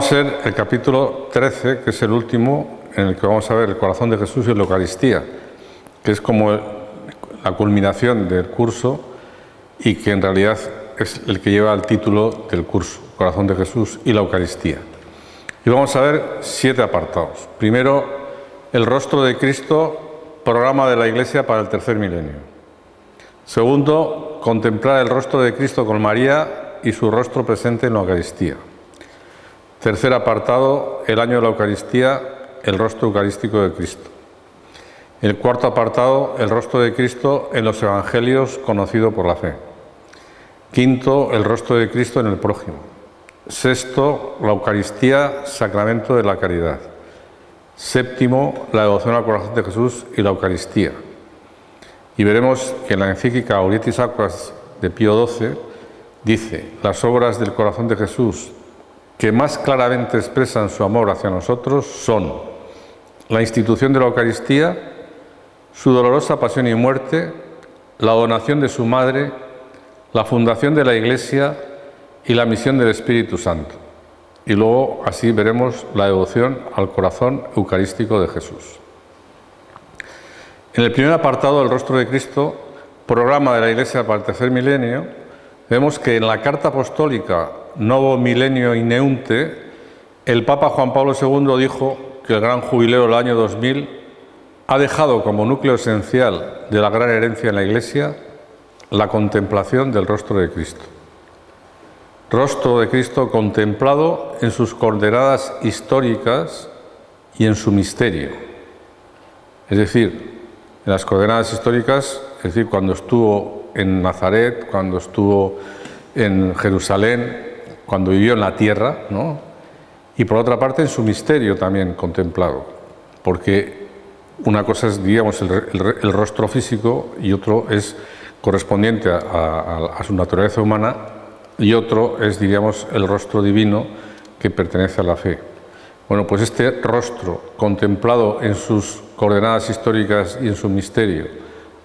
a ser el capítulo 13, que es el último, en el que vamos a ver el corazón de Jesús y la Eucaristía, que es como la culminación del curso y que en realidad es el que lleva el título del curso, Corazón de Jesús y la Eucaristía. Y vamos a ver 7 apartados. Primero, el rostro de Cristo, programa de la Iglesia para el tercer milenio. Segundo, contemplar el rostro de Cristo con María y su rostro presente en la Eucaristía. Tercer apartado, el año de la Eucaristía, el rostro eucarístico de Cristo. El cuarto apartado, el rostro de Cristo en los Evangelios, conocido por la fe. Quinto, el rostro de Cristo en el prójimo. Sexto, la Eucaristía, sacramento de la caridad. Séptimo, la devoción al corazón de Jesús y la Eucaristía. Y veremos que en la encíclica Aurietis Aquas de Pío XII dice: las obras del corazón de Jesús que más claramente expresan su amor hacia nosotros son la institución de la Eucaristía, su dolorosa pasión y muerte, la donación de su madre, la fundación de la Iglesia y la misión del Espíritu Santo. Y luego así veremos la devoción al corazón eucarístico de Jesús. En el primer apartado, el rostro de Cristo, programa de la Iglesia para el tercer milenio, vemos que en la carta apostólica Novo Milenio Ineunte, el Papa Juan Pablo II dijo que el gran jubileo del año 2000 ha dejado como núcleo esencial de la gran herencia en la Iglesia la contemplación del rostro de Cristo. Rostro de Cristo contemplado en sus coordenadas históricas y en su misterio. Es decir, en las coordenadas históricas, es decir, cuando estuvo en Nazaret, cuando estuvo en Jerusalén, cuando vivió en la tierra, ¿no? Y por otra parte en su misterio también contemplado, porque una cosa es, digamos, el rostro físico y otro es correspondiente a su naturaleza humana y otro es, diríamos, el rostro divino que pertenece a la fe. Bueno, pues este rostro contemplado en sus coordenadas históricas y en su misterio,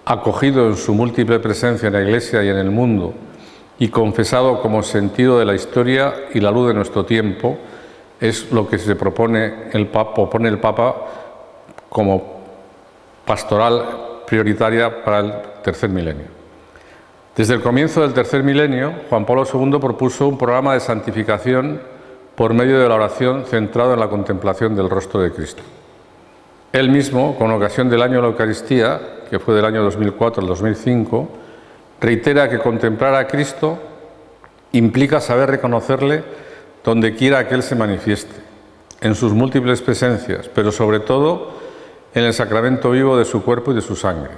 acogido en su múltiple presencia en la Iglesia y en el mundo, y confesado como sentido de la historia y la luz de nuestro tiempo, es lo que se propone el Papa como pastoral prioritaria para el tercer milenio. Desde el comienzo del tercer milenio, Juan Pablo II propuso un programa de santificación por medio de la oración centrado en la contemplación del rostro de Cristo. Él mismo, con ocasión del año de la Eucaristía, que fue del año 2004 al 2005, reitera que contemplar a Cristo implica saber reconocerle donde quiera que Él se manifieste, en sus múltiples presencias, pero sobre todo en el sacramento vivo de su cuerpo y de su sangre,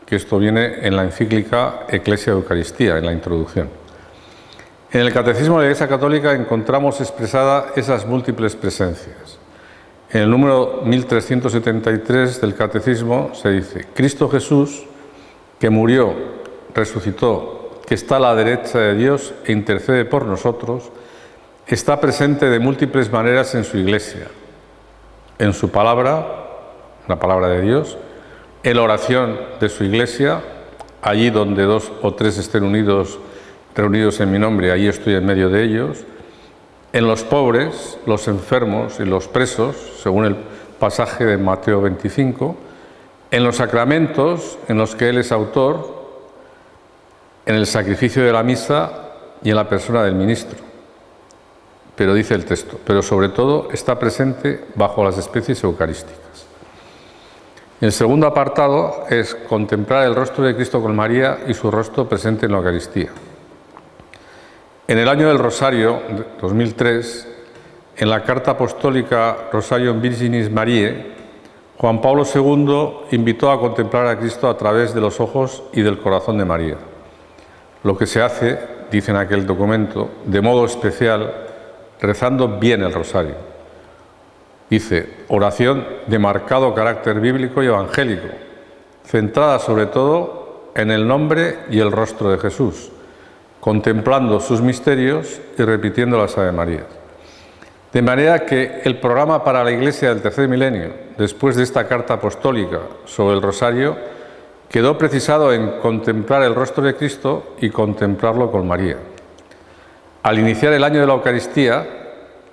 que esto viene en la encíclica Ecclesia Eucaristía, en la introducción. En el Catecismo de la Iglesia Católica encontramos expresada esas múltiples presencias. En el número 1373 del Catecismo se dice: Cristo Jesús, que murió, resucitó, que está a la derecha de Dios e intercede por nosotros, está presente de múltiples maneras en su Iglesia, en su palabra, la palabra de Dios, en la oración de su Iglesia, allí donde 2 o 3 estén reunidos en mi nombre, allí estoy en medio de ellos, en los pobres, los enfermos y los presos, según el pasaje de Mateo 25, en los sacramentos en los que Él es autor, en el sacrificio de la misa y en la persona del ministro. Pero dice el texto, pero sobre todo está presente bajo las especies eucarísticas. El segundo apartado es contemplar el rostro de Cristo con María y su rostro presente en la Eucaristía. En el año del Rosario, 2003, en la carta apostólica Rosarium Virginis Mariae, Juan Pablo II invitó a contemplar a Cristo a través de los ojos y del corazón de María. Lo que se hace, dice en aquel documento, de modo especial, rezando bien el rosario. Dice: oración de marcado carácter bíblico y evangélico, centrada sobre todo en el nombre y el rostro de Jesús, contemplando sus misterios y repitiendo las Ave Marías. De manera que el programa para la Iglesia del tercer milenio, después de esta carta apostólica sobre el rosario, quedó precisado en contemplar el rostro de Cristo y contemplarlo con María. Al iniciar el año de la Eucaristía,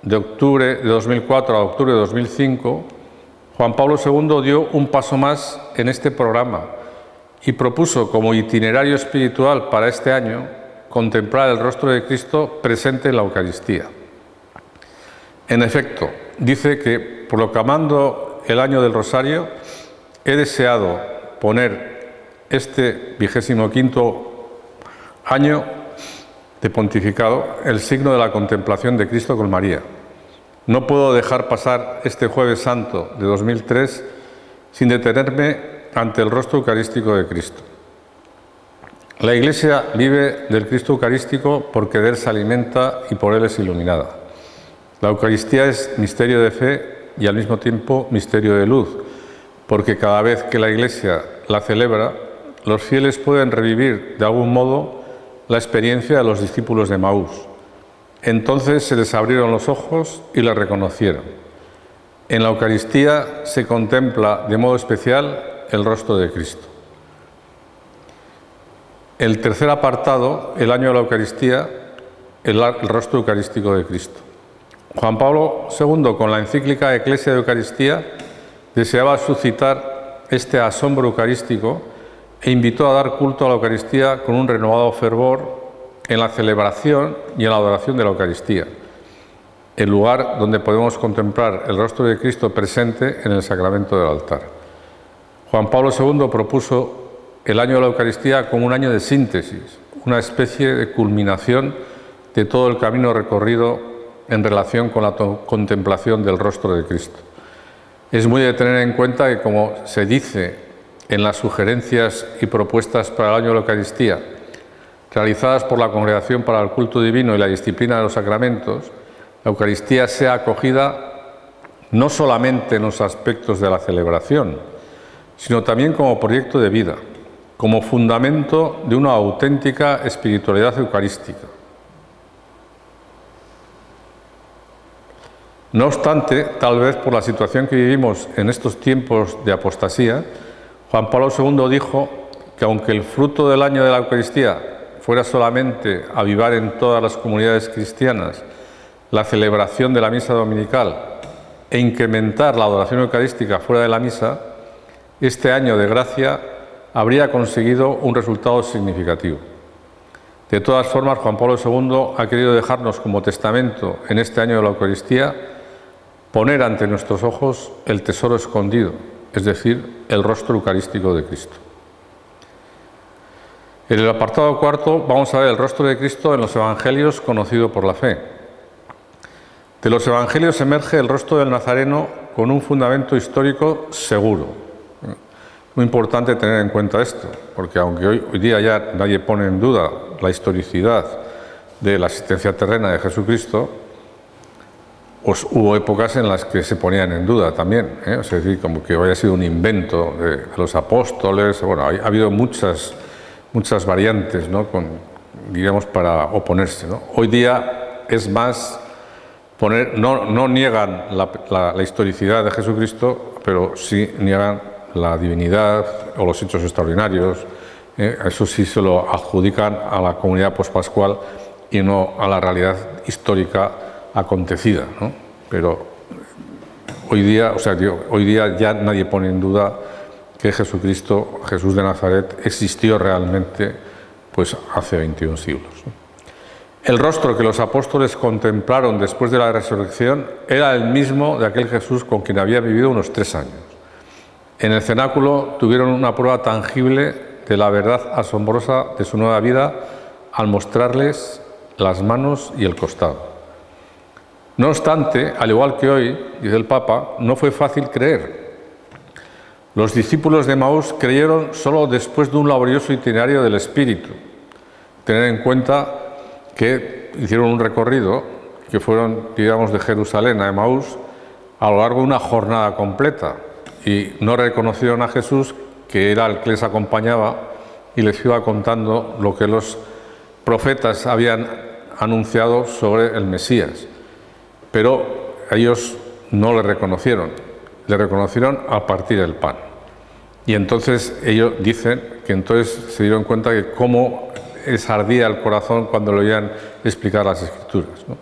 de octubre de 2004 a octubre de 2005, Juan Pablo II dio un paso más en este programa y propuso como itinerario espiritual para este año contemplar el rostro de Cristo presente en la Eucaristía. En efecto, dice que, proclamando el año del Rosario, he deseado poner este 25º año de pontificado el signo de la contemplación de Cristo con María. No puedo dejar pasar este Jueves Santo de 2003 sin detenerme ante el rostro eucarístico de Cristo. La Iglesia vive del Cristo eucarístico porque de Él se alimenta y por Él es iluminada. La Eucaristía es misterio de fe y al mismo tiempo misterio de luz, porque cada vez que la Iglesia la celebra, los fieles pueden revivir de algún modo la experiencia de los discípulos de Emaús. Entonces se les abrieron los ojos y la reconocieron. En la Eucaristía se contempla de modo especial el rostro de Cristo. El tercer apartado, el año de la Eucaristía, el rostro eucarístico de Cristo. Juan Pablo II, con la encíclica Ecclesia de Eucaristía, deseaba suscitar este asombro eucarístico e invitó a dar culto a la Eucaristía con un renovado fervor en la celebración y en la adoración de la Eucaristía, el lugar donde podemos contemplar el rostro de Cristo presente en el sacramento del altar. Juan Pablo II propuso el año de la Eucaristía como un año de síntesis, una especie de culminación de todo el camino recorrido en relación con la contemplación del rostro de Cristo. Es muy de tener en cuenta que, como se dice en las sugerencias y propuestas para el año de la Eucaristía, realizadas por la Congregación para el Culto Divino y la Disciplina de los Sacramentos, la Eucaristía sea acogida no solamente en los aspectos de la celebración, sino también como proyecto de vida, como fundamento de una auténtica espiritualidad eucarística. No obstante, tal vez por la situación que vivimos en estos tiempos de apostasía, Juan Pablo II dijo que aunque el fruto del año de la Eucaristía fuera solamente avivar en todas las comunidades cristianas la celebración de la misa dominical e incrementar la adoración eucarística fuera de la misa, este año de gracia habría conseguido un resultado significativo. De todas formas, Juan Pablo II ha querido dejarnos como testamento en este año de la Eucaristía poner ante nuestros ojos el tesoro escondido, es decir, el rostro eucarístico de Cristo. En el apartado cuarto vamos a ver el rostro de Cristo en los Evangelios conocido por la fe. De los Evangelios emerge el rostro del Nazareno con un fundamento histórico seguro. Muy importante tener en cuenta esto, porque aunque hoy día ya nadie pone en duda la historicidad de la existencia terrena de Jesucristo, pues hubo épocas en las que se ponían en duda también, es decir, como que haya sido un invento de los apóstoles. Bueno, ha habido muchas variantes, ¿no? Digamos, para oponerse, ¿no? Hoy día es más no niegan la historicidad de Jesucristo, pero sí niegan la divinidad o los hechos extraordinarios. Eso sí se lo adjudican a la comunidad pospascual y no a la realidad histórica acontecida, ¿no? Pero hoy día ya nadie pone en duda que Jesucristo, Jesús de Nazaret, existió realmente pues hace 21 siglos, ¿no? El rostro que los apóstoles contemplaron después de la resurrección era el mismo de aquel Jesús con quien había vivido unos 3 años. En el cenáculo tuvieron una prueba tangible de la verdad asombrosa de su nueva vida al mostrarles las manos y el costado. No obstante, al igual que hoy, dice el Papa, no fue fácil creer. Los discípulos de Emaús creyeron solo después de un laborioso itinerario del Espíritu. Tener en cuenta que hicieron un recorrido, que fueron, digamos, de Jerusalén a Emaús a lo largo de una jornada completa, y no reconocieron a Jesús, que era el que les acompañaba y les iba contando lo que los profetas habían anunciado sobre el Mesías. Pero ellos no le reconocieron al partir el pan. Y entonces ellos dicen que entonces se dieron cuenta de cómo les ardía el corazón cuando le oían explicar las Escrituras, ¿no?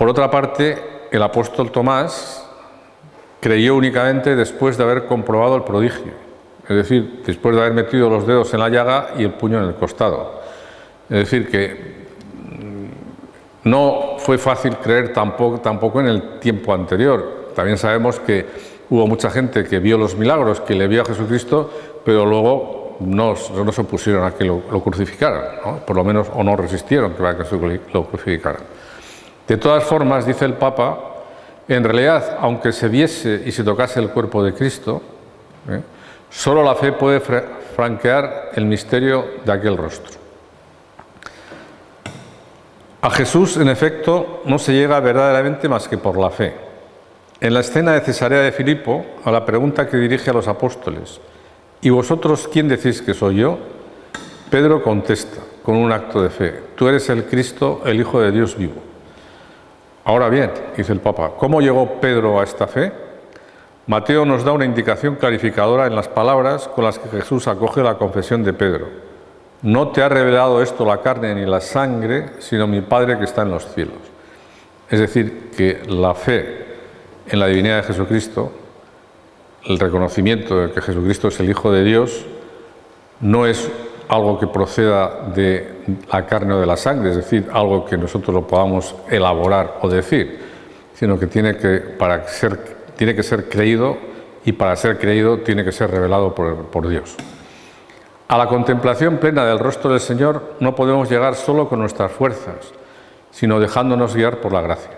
Por otra parte, el apóstol Tomás creyó únicamente después de haber comprobado el prodigio, es decir, después de haber metido los dedos en la llaga y el puño en el costado. Es decir, que no fue fácil creer tampoco en el tiempo anterior. También sabemos que hubo mucha gente que vio los milagros, que le vio a Jesucristo, pero luego no se opusieron a que lo crucificaran, ¿no? Por lo menos, o no resistieron a que lo crucificaran. De todas formas, dice el Papa, en realidad, aunque se viese y se tocase el cuerpo de Cristo, solo la fe puede franquear el misterio de aquel rostro. A Jesús, en efecto, no se llega verdaderamente más que por la fe. En la escena de Cesarea de Filipo, a la pregunta que dirige a los apóstoles, ¿y vosotros quién decís que soy yo?, Pedro contesta con un acto de fe, tú eres el Cristo, el Hijo de Dios vivo. Ahora bien, dice el Papa, ¿cómo llegó Pedro a esta fe? Mateo nos da una indicación clarificadora en las palabras con las que Jesús acoge la confesión de Pedro. No te ha revelado esto la carne ni la sangre, sino mi Padre que está en los cielos. Es decir, que la fe en la divinidad de Jesucristo, el reconocimiento de que Jesucristo es el Hijo de Dios, no es algo que proceda de la carne o de la sangre, es decir, algo que nosotros lo podamos elaborar o decir, sino que tiene que ser creído, y para ser creído tiene que ser revelado por Dios. A la contemplación plena del rostro del Señor no podemos llegar solo con nuestras fuerzas, sino dejándonos guiar por la gracia.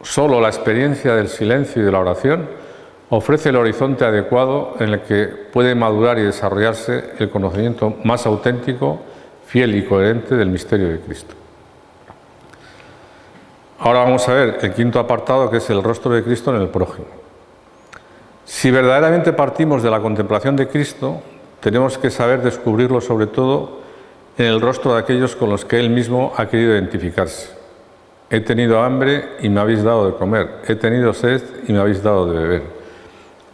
Solo la experiencia del silencio y de la oración ofrece el horizonte adecuado en el que puede madurar y desarrollarse el conocimiento más auténtico, fiel y coherente del misterio de Cristo. Ahora vamos a ver el quinto apartado, que es el rostro de Cristo en el prójimo. Si verdaderamente partimos de la contemplación de Cristo, tenemos que saber descubrirlo sobre todo en el rostro de aquellos con los que Él mismo ha querido identificarse. He tenido hambre y me habéis dado de comer, he tenido sed y me habéis dado de beber.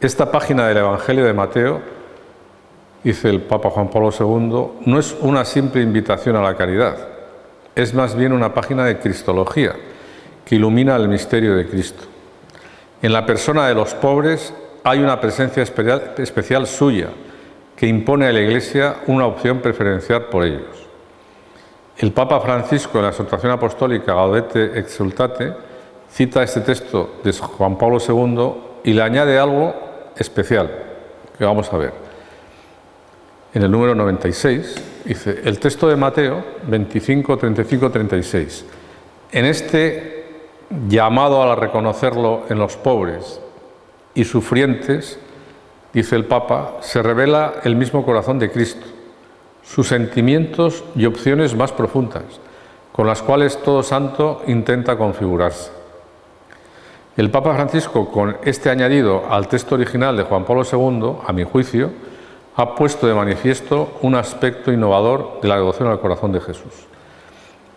Esta página del Evangelio de Mateo, dice el Papa Juan Pablo II, no es una simple invitación a la caridad, es más bien una página de cristología que ilumina el misterio de Cristo. En la persona de los pobres hay una presencia especial suya, que impone a la Iglesia una opción preferencial por ellos. El Papa Francisco, en la exhortación apostólica Gaudete Exsultate, cita este texto de Juan Pablo II y le añade algo especial, que vamos a ver. En el número 96, dice, el texto de Mateo 25, 35, 36. En este llamado a reconocerlo en los pobres y sufrientes, dice el Papa, se revela el mismo corazón de Cristo, sus sentimientos y opciones más profundas, con las cuales todo santo intenta configurarse. El Papa Francisco, con este añadido al texto original de Juan Pablo II, a mi juicio, ha puesto de manifiesto un aspecto innovador de la devoción al corazón de Jesús.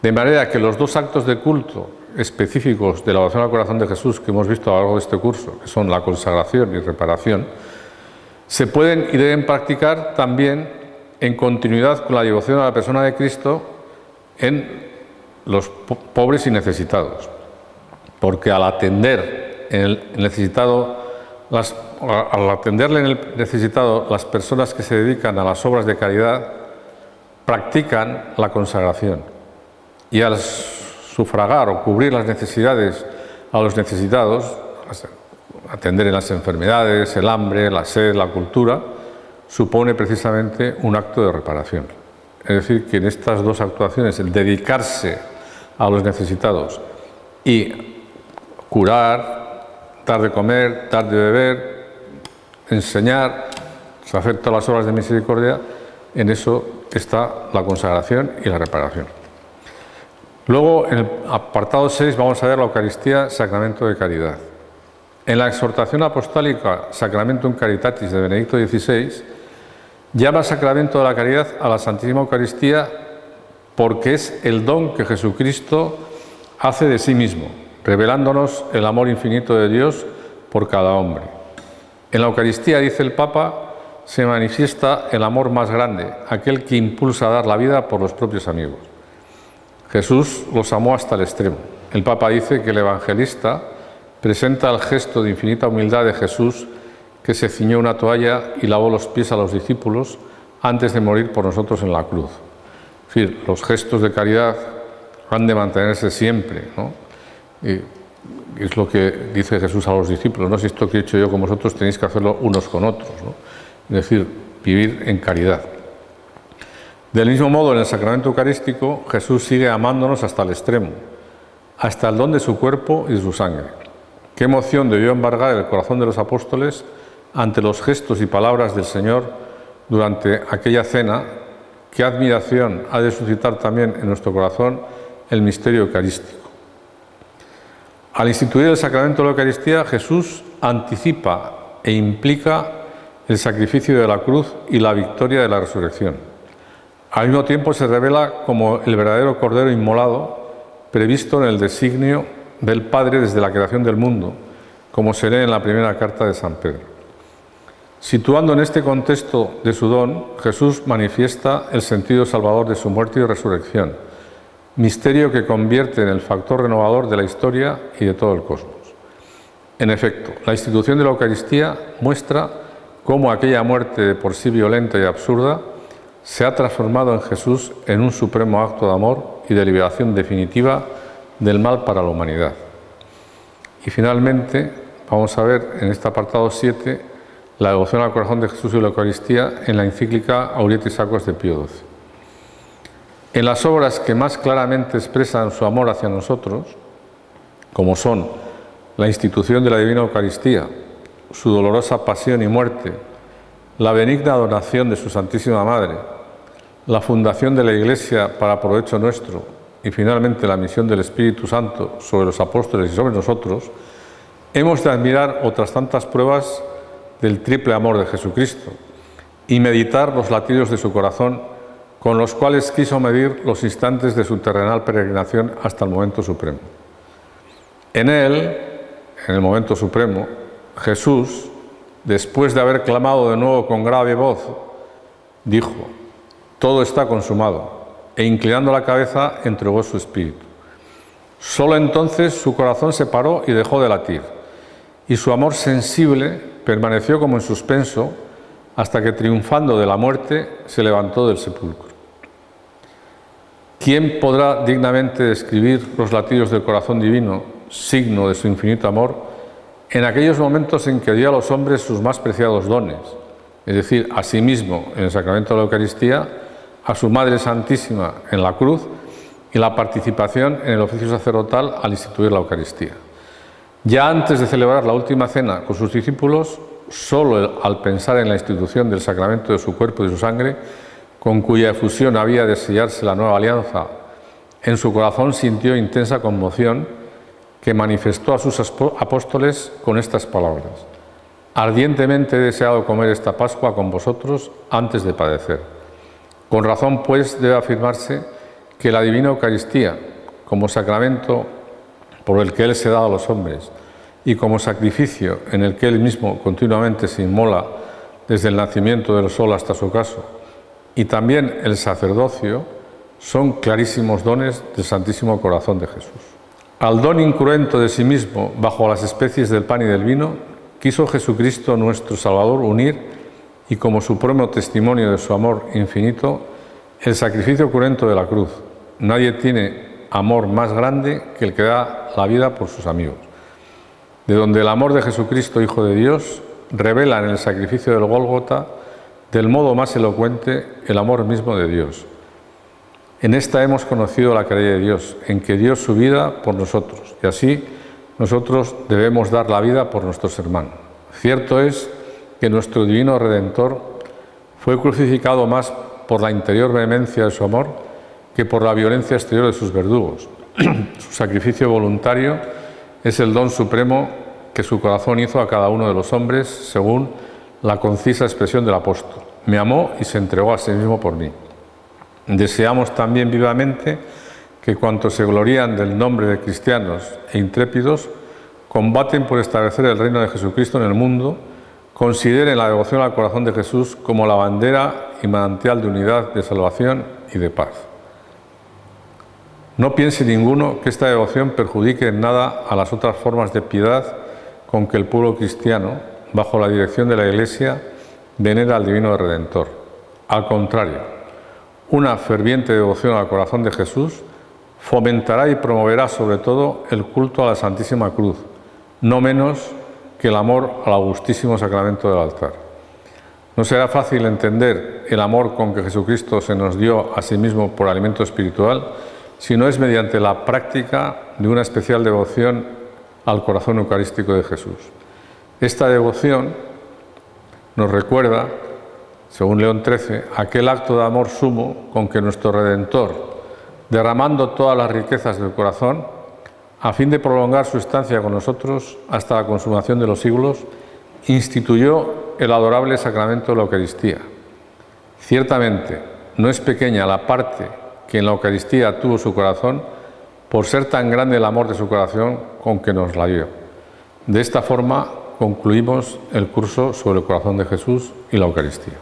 De manera que los dos actos de culto específicos de la devoción al corazón de Jesús que hemos visto a lo largo de este curso, que son la consagración y reparación, se pueden y deben practicar también en continuidad con la devoción a la persona de Cristo en los pobres y necesitados. Porque al atenderle en el necesitado, las personas que se dedican a las obras de caridad practican la consagración. Y al sufragar o cubrir las necesidades a los necesitados, atender en las enfermedades, el hambre, la sed, la cultura, supone precisamente un acto de reparación. Es decir, que en estas dos actuaciones, el dedicarse a los necesitados y curar, dar de comer, dar de beber, enseñar, hacer todas las obras de misericordia, en eso está la consagración y la reparación. Luego, en el apartado 6, vamos a ver la Eucaristía, sacramento de caridad. En la exhortación apostólica Sacramentum Caritatis de Benedicto XVI, llama sacramento de la caridad a la Santísima Eucaristía porque es el don que Jesucristo hace de sí mismo, revelándonos el amor infinito de Dios por cada hombre. En la Eucaristía, dice el Papa, se manifiesta el amor más grande, aquel que impulsa a dar la vida por los propios amigos. Jesús los amó hasta el extremo. El Papa dice que el evangelista presenta el gesto de infinita humildad de Jesús, que se ciñó una toalla y lavó los pies a los discípulos antes de morir por nosotros en la cruz. Es decir, los gestos de caridad han de mantenerse siempre, ¿no? Y es lo que dice Jesús a los discípulos, ¿no? Si esto que he hecho yo con vosotros tenéis que hacerlo unos con otros, ¿no? Es decir, vivir en caridad. Del mismo modo, en el sacramento eucarístico, Jesús sigue amándonos hasta el extremo, hasta el don de su cuerpo y de su sangre. Qué emoción debió embargar el corazón de los apóstoles ante los gestos y palabras del Señor durante aquella cena. Qué admiración ha de suscitar también en nuestro corazón el misterio eucarístico. Al instituir el sacramento de la Eucaristía, Jesús anticipa e implica el sacrificio de la cruz y la victoria de la resurrección. Al mismo tiempo se revela como el verdadero Cordero inmolado, previsto en el designio del Padre desde la creación del mundo, como se lee en la primera carta de San Pedro. Situando en este contexto de su don, Jesús manifiesta el sentido salvador de su muerte y resurrección, misterio que convierte en el factor renovador de la historia y de todo el cosmos. En efecto, la institución de la Eucaristía muestra cómo aquella muerte de por sí violenta y absurda se ha transformado en Jesús en un supremo acto de amor y de liberación definitiva del mal para la humanidad. Y finalmente, vamos a ver en este apartado 7 la devoción al corazón de Jesús y la Eucaristía en la encíclica Aurietis Sacros de Pío XII. En las obras que más claramente expresan su amor hacia nosotros, como son la institución de la Divina Eucaristía, su dolorosa pasión y muerte, la benigna donación de su Santísima Madre, la fundación de la Iglesia para provecho nuestro y finalmente la misión del Espíritu Santo sobre los apóstoles y sobre nosotros, hemos de admirar otras tantas pruebas del triple amor de Jesucristo y meditar los latidos de su corazón con los cuales quiso medir los instantes de su terrenal peregrinación hasta el momento supremo. En él, en el momento supremo, Jesús, después de haber clamado de nuevo con grave voz, dijo: «Todo está consumado», e inclinando la cabeza entregó su espíritu. Solo entonces su corazón se paró y dejó de latir, y su amor sensible permaneció como en suspenso hasta que, triunfando de la muerte, se levantó del sepulcro. ¿Quién podrá dignamente describir los latidos del corazón divino, signo de su infinito amor, en aquellos momentos en que dio a los hombres sus más preciados dones, es decir, a sí mismo en el sacramento de la Eucaristía, a su Madre Santísima en la cruz y la participación en el oficio sacerdotal al instituir la Eucaristía? Ya antes de celebrar la última cena con sus discípulos, solo al pensar en la institución del sacramento de su cuerpo y de su sangre, con cuya efusión había de sellarse la nueva alianza, en su corazón sintió intensa conmoción que manifestó a sus apóstoles con estas palabras: «Ardientemente he deseado comer esta Pascua con vosotros antes de padecer». Con razón, pues, debe afirmarse que la Divina Eucaristía, como sacramento por el que Él se da a los hombres y como sacrificio en el que Él mismo continuamente se inmola desde el nacimiento del sol hasta su ocaso, y también el sacerdocio, son clarísimos dones del Santísimo Corazón de Jesús. Al don incruento de sí mismo bajo las especies del pan y del vino, quiso Jesucristo nuestro Salvador unir, y como supremo testimonio de su amor infinito, el sacrificio cruento de la cruz. Nadie tiene amor más grande que el que da la vida por sus amigos, de donde el amor de Jesucristo, Hijo de Dios, revela en el sacrificio del Gólgota del modo más elocuente el amor mismo de Dios. En esta hemos conocido la caridad de Dios, en que dio su vida por nosotros, y así nosotros debemos dar la vida por nuestros hermanos. Cierto es que nuestro divino Redentor fue crucificado más por la interior vehemencia de su amor que por la violencia exterior de sus verdugos. Su sacrificio voluntario es el don supremo que su corazón hizo a cada uno de los hombres, según la concisa expresión del apóstol: «Me amó y se entregó a sí mismo por mí». Deseamos también vivamente que cuantos se glorían del nombre de cristianos e intrépidos, combaten por establecer el reino de Jesucristo en el mundo, consideren la devoción al corazón de Jesús como la bandera y manantial de unidad, de salvación y de paz. No piense ninguno que esta devoción perjudique en nada a las otras formas de piedad con que el pueblo cristiano, bajo la dirección de la Iglesia, venera al Divino Redentor. Al contrario, una ferviente devoción al corazón de Jesús fomentará y promoverá sobre todo el culto a la Santísima Cruz, no menos que el amor al augustísimo sacramento del altar. No será fácil entender el amor con que Jesucristo se nos dio a sí mismo por alimento espiritual si no es mediante la práctica de una especial devoción al corazón eucarístico de Jesús. Esta devoción nos recuerda, según León XIII, aquel acto de amor sumo con que nuestro Redentor, derramando todas las riquezas del corazón, a fin de prolongar su estancia con nosotros hasta la consumación de los siglos, instituyó el adorable sacramento de la Eucaristía. Ciertamente, no es pequeña la parte que en la Eucaristía tuvo su corazón, por ser tan grande el amor de su corazón con que nos la dio. De esta forma concluimos el curso sobre el corazón de Jesús y la Eucaristía.